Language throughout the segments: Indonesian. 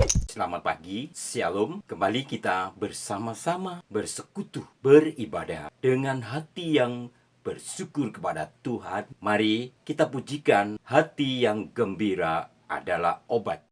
Selamat pagi, Shalom. Kembali kita bersama-sama bersekutu, beribadah dengan hati yang bersyukur kepada Tuhan. Mari kita pujikan, hati yang gembira adalah obat.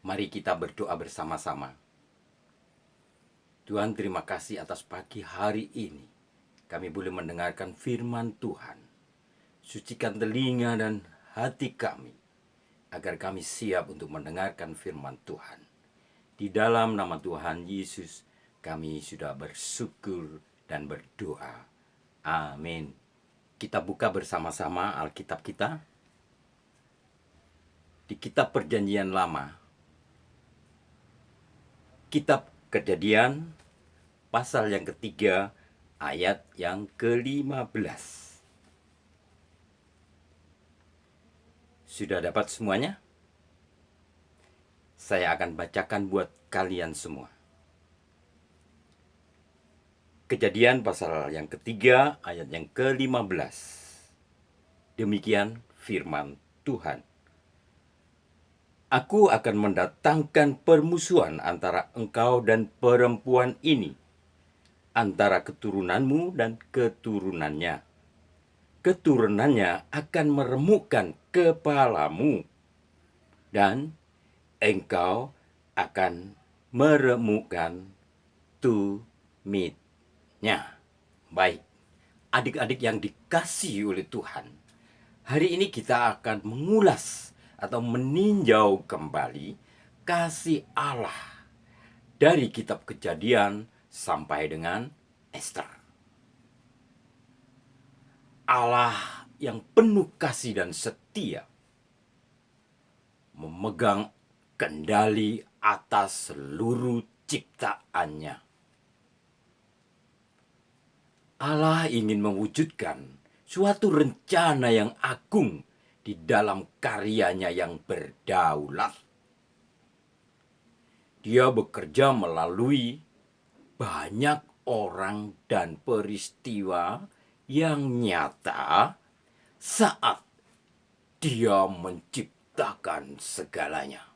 Mari kita berdoa bersama-sama. Tuhan, terima kasih atas pagi hari ini. Kami boleh mendengarkan firman Tuhan. Sucikan telinga dan hati kami, agar kami siap untuk mendengarkan firman Tuhan. Di dalam nama Tuhan Yesus, kami sudah bersyukur dan berdoa. Amin. Kita buka bersama-sama Alkitab kita. Di kitab Perjanjian Lama, Kitab Kejadian, pasal yang ketiga, ayat yang ke-15. Sudah dapat semuanya? Saya akan bacakan buat kalian semua. Kejadian pasal yang ketiga, ayat yang ke-15. Demikian firman Tuhan. Aku akan mendatangkan permusuhan antara engkau dan perempuan ini, antara keturunanmu dan keturunannya. Keturunannya akan meremukkan kepalamu, dan engkau akan meremukkan tumitnya. Baik, adik-adik yang dikasihi oleh Tuhan, hari ini kita akan mengulas atau meninjau kembali kasih Allah dari kitab Kejadian sampai dengan Ester. Allah yang penuh kasih dan setia memegang kendali atas seluruh ciptaannya. Allah ingin mewujudkan suatu rencana yang agung di dalam karyanya yang berdaulat. Dia bekerja melalui banyak orang dan peristiwa yang nyata saat dia menciptakan segalanya,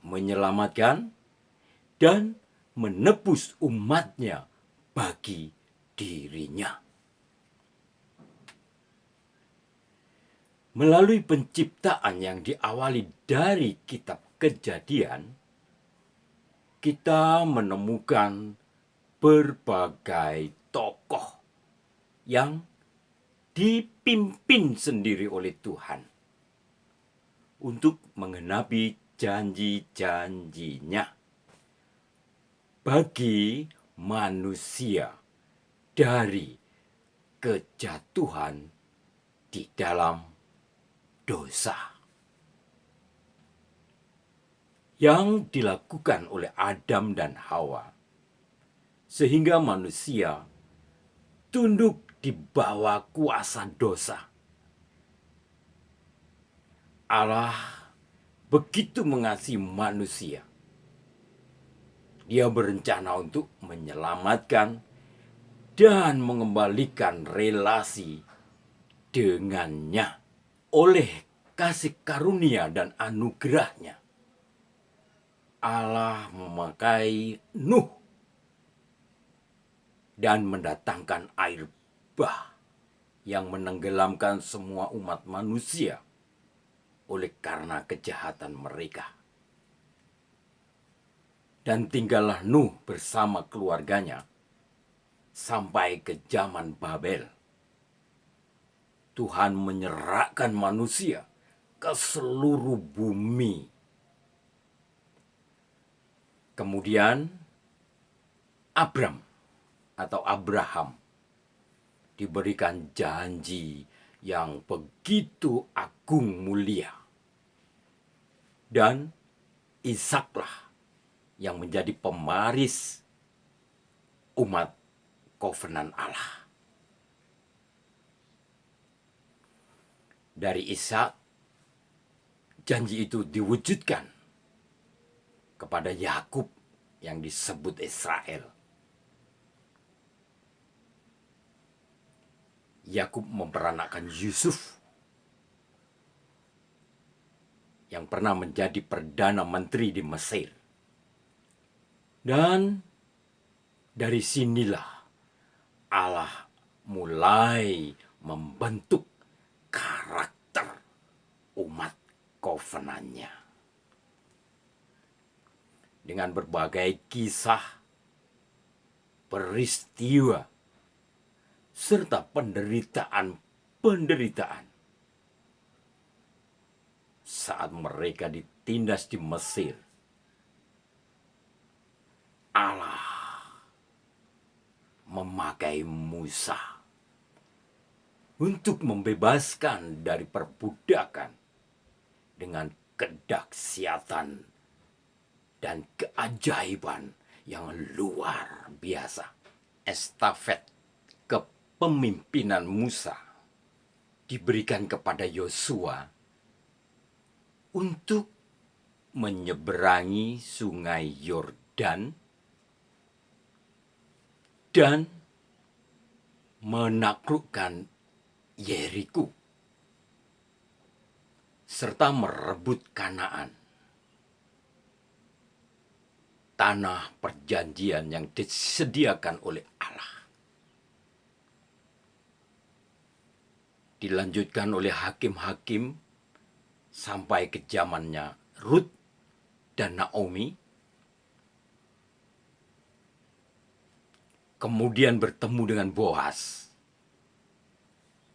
menyelamatkan dan menebus umatnya bagi dirinya. Melalui penciptaan yang diawali dari kitab Kejadian, kita menemukan berbagai tokoh yang dipimpin sendiri oleh Tuhan untuk menggenapi janji-janjinya bagi manusia dari kejatuhan di dalam dosa yang dilakukan oleh Adam dan Hawa, sehingga manusia tunduk di bawah kuasa dosa. Allah begitu mengasihi manusia. Dia berencana untuk menyelamatkan dan mengembalikan relasi dengannya oleh kasih karunia dan anugerahnya. Allah memakai Nuh dan mendatangkan air bah yang menenggelamkan semua umat manusia oleh karena kejahatan mereka. Dan tinggallah Nuh bersama keluarganya sampai ke zaman Babel. Tuhan menyerahkan manusia ke seluruh bumi. Kemudian Abram atau Abraham diberikan janji yang begitu agung mulia. Dan Ishaklah yang menjadi pemaris umat kovenan Allah. Dari Ishak, janji itu diwujudkan kepada Yakub yang disebut Israel. Yakub memperanakkan Yusuf yang pernah menjadi perdana menteri di Mesir. Dan dari sinilah Allah mulai membentuk karakter umat kovenannya. Dengan berbagai kisah, peristiwa, serta penderitaan saat mereka ditindas di Mesir. Allah memakai Musa untuk membebaskan dari perbudakan dengan kedahsyatan dan keajaiban yang luar biasa. Estafet kepemimpinan Musa diberikan kepada Yosua untuk menyeberangi sungai Yordan dan menaklukkan Yeriko serta merebut Kanaan, tanah perjanjian yang disediakan oleh Allah. Dilanjutkan oleh hakim-hakim sampai ke zamannya Rut dan Naomi, kemudian bertemu dengan Boas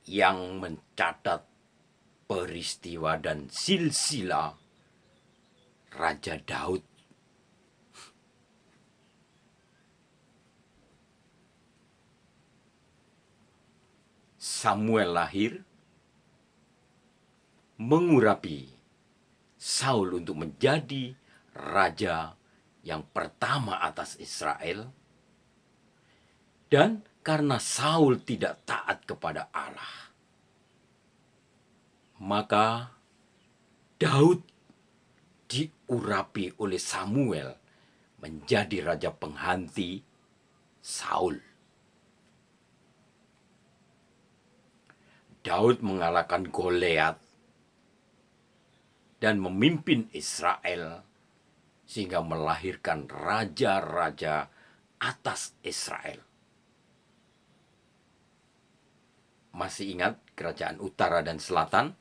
yang mencatat peristiwa dan silsilah Raja Daud. Samuel lahir mengurapi Saul untuk menjadi raja yang pertama atas Israel. Dan karena Saul tidak taat kepada Allah, maka Daud diurapi oleh Samuel menjadi raja pengganti Saul. Daud mengalahkan Goliat dan memimpin Israel sehingga melahirkan raja-raja atas Israel. Masih ingat kerajaan utara dan selatan?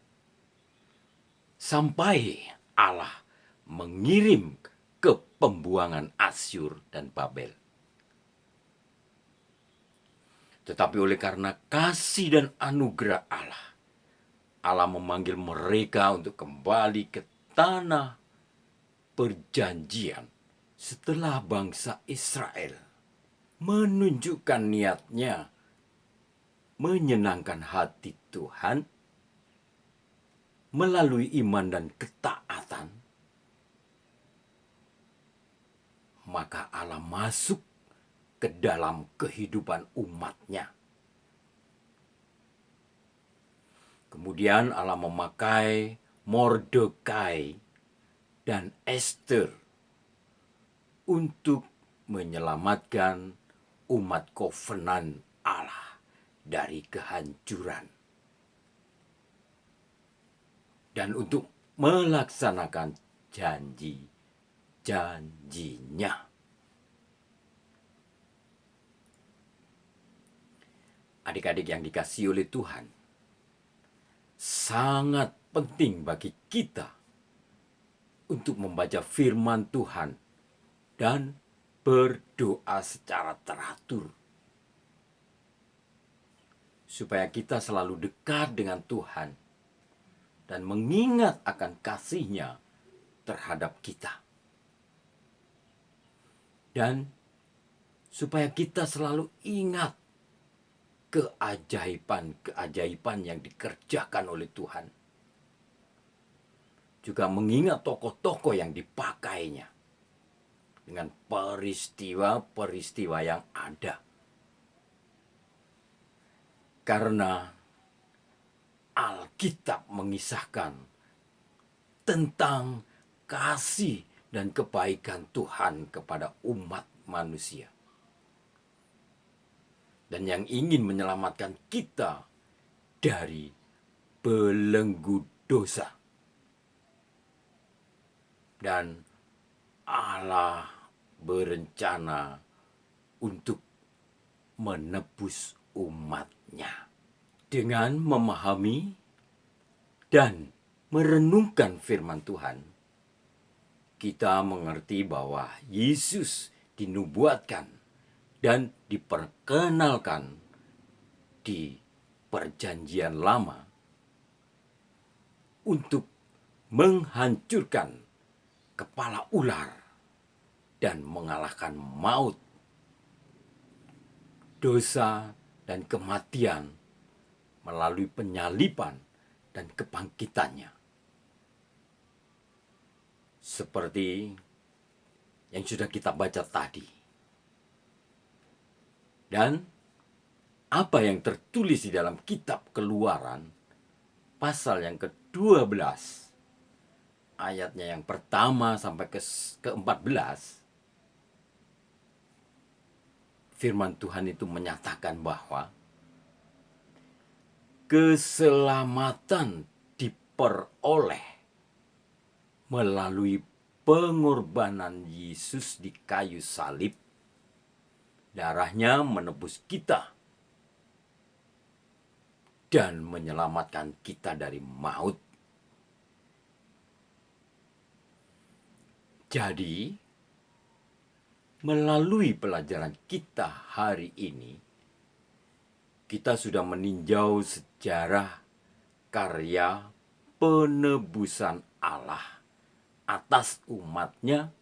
Sampai Allah mengirim ke pembuangan Asyur dan Babel. Tetapi oleh karena kasih dan anugerah Allah, Allah memanggil mereka untuk kembali ke tanah perjanjian setelah bangsa Israel menunjukkan niatnya menyenangkan hati Tuhan melalui iman dan ketaatan, maka Allah masuk ke dalam kehidupan umatnya. Kemudian Allah memakai Mordekai dan Esther untuk menyelamatkan umat kovenan Allah dari kehancuran. Dan untuk melaksanakan janji-janjinya. Adik-adik yang dikasihi oleh Tuhan, sangat penting bagi kita untuk membaca firman Tuhan dan berdoa secara teratur, supaya kita selalu dekat dengan Tuhan dan mengingat akan kasih-Nya terhadap kita. Dan supaya kita selalu ingat keajaiban-keajaiban yang dikerjakan oleh Tuhan. Juga mengingat tokoh-tokoh yang dipakainya dengan peristiwa-peristiwa yang ada. Karena Alkitab mengisahkan tentang kasih dan kebaikan Tuhan kepada umat manusia. Dan yang ingin menyelamatkan kita dari belenggu dosa. Dan Allah berencana untuk menebus umatnya. Dengan memahami dan merenungkan firman Tuhan, kita mengerti bahwa Yesus dinubuatkan dan diperkenalkan di Perjanjian Lama untuk menghancurkan kepala ular dan mengalahkan maut, dosa, dan kematian melalui penyaliban dan kebangkitannya. Seperti yang sudah kita baca tadi. Dan apa yang tertulis di dalam kitab Keluaran, pasal yang ke-12, ayatnya yang pertama sampai ke-14, firman Tuhan itu menyatakan bahwa keselamatan diperoleh melalui pengorbanan Yesus di kayu salib. Darahnya menebus kita dan menyelamatkan kita dari maut. Jadi, melalui pelajaran kita hari ini, kita sudah meninjau sejarah karya penebusan Allah atas umatnya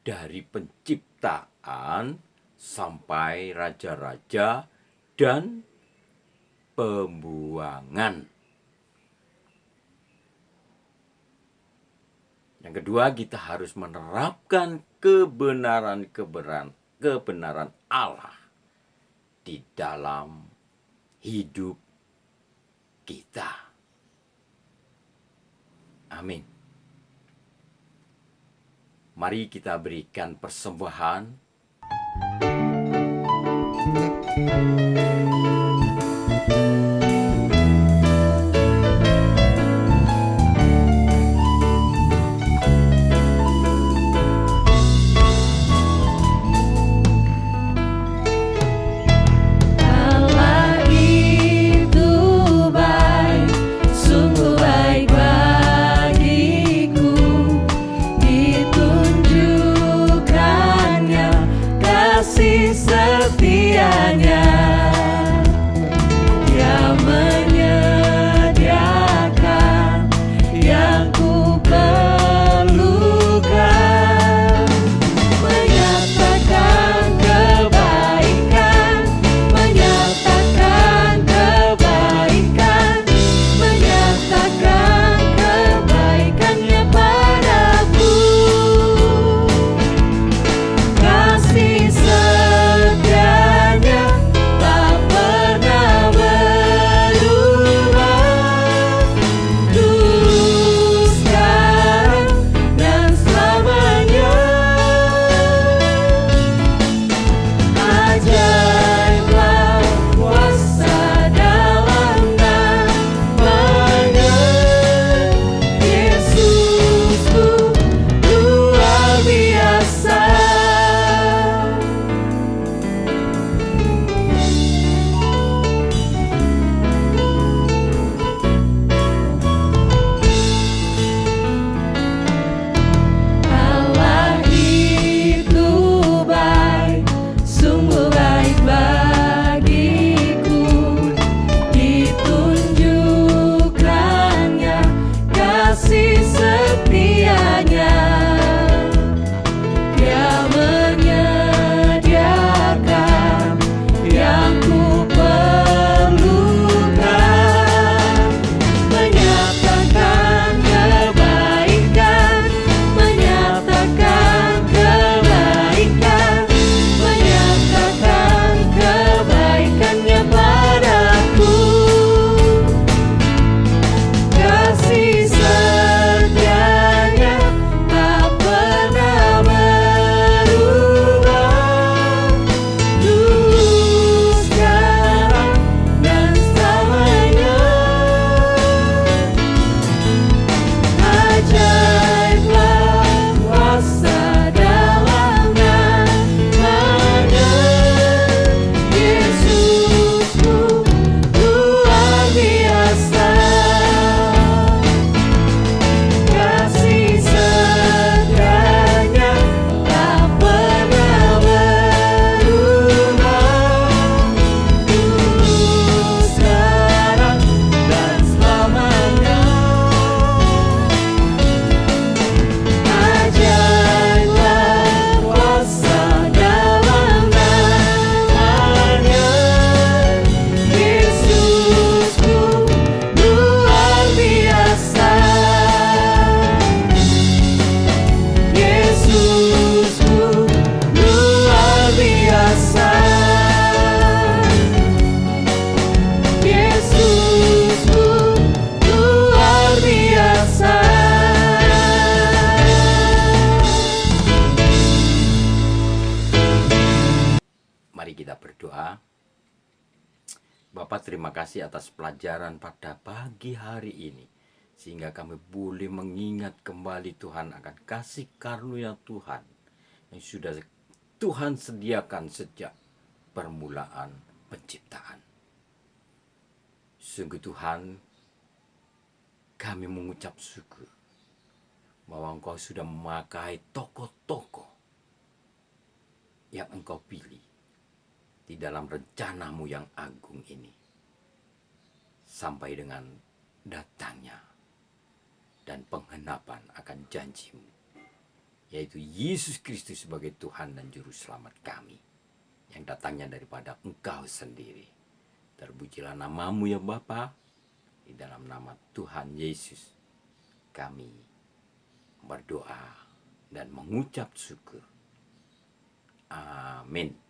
dari penciptaan sampai raja-raja dan pembuangan. Yang kedua, kita harus menerapkan kebenaran Allah di dalam hidup kita. Amin. Mari kita berikan persembahan. berdoa. Bapak, terima kasih atas pelajaran pada pagi hari ini, sehingga kami boleh mengingat kembali Tuhan akan kasih karunia Tuhan yang sudah Tuhan sediakan sejak permulaan penciptaan. Sungguh Tuhan, kami mengucap syukur bahwa Engkau sudah memakai tokoh-tokoh yang Engkau pilih di dalam rencanamu yang agung ini, sampai dengan datangnya dan penggenapan akan janjimu, yaitu Yesus Kristus sebagai Tuhan dan Juru Selamat kami, yang datangnya daripada Engkau sendiri. Terpujilah namamu ya Bapa, di dalam nama Tuhan Yesus kami berdoa dan mengucap syukur. Amin.